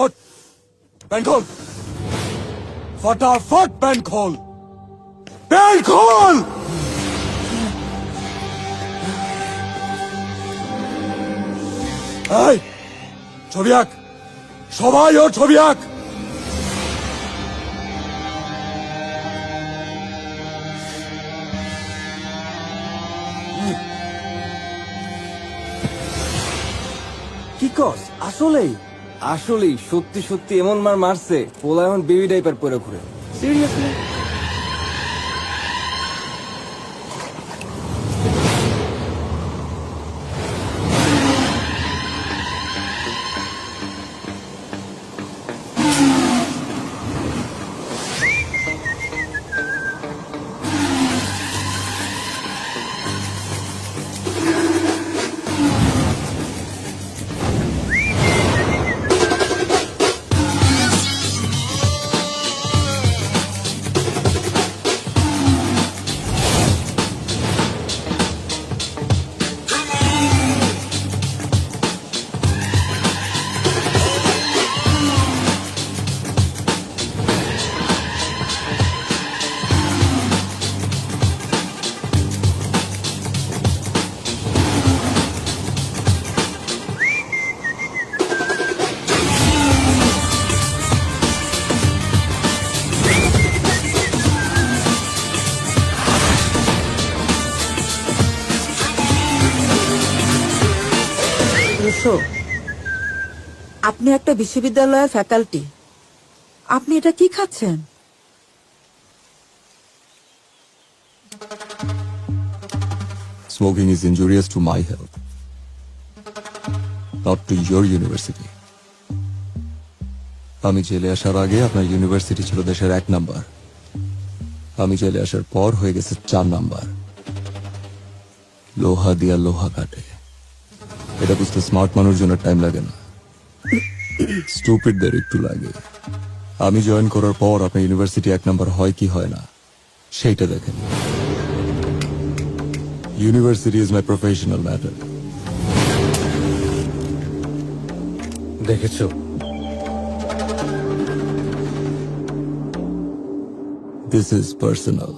उठ, पेन खोल, फटाफट पेन खोल, पेन खोल। এই, ছবি আঁক, সবাই ওর ছবি আঁক। কি কস আসলেই আসলেই সত্যি সত্যি এমন মার মারছে পোলা এখন বেবি ডাইপার পরে ঘুরে সিরিয়াসলি আপনি একটা বিশ্ববিদ্যালয়ের ফ্যাকাল্টি, আপনি এটা কি খাচ্ছেন? Smoking is injurious to my health, not to your university. আমি জেলে আসার আগে আপনার ইউনিভার্সিটি ছিল দেশের 1 নাম্বার, আমি জেলে আসার পর হয়ে গেছে 4 নাম্বার। লোহা দিয়া লোহা কাটে, এটা বুঝতে স্মার্ট মানুষের জন্য টাইম লাগে না, স্টুপিডদের একটু লাগে। আমি জয়েন করার পর আপনার ইউনিভার্সিটি 1 নাম্বার হয় কি হয় না সেইটা দেখেন। University is my professional matter. দেখেছো দিস ইজ পার্সোনাল।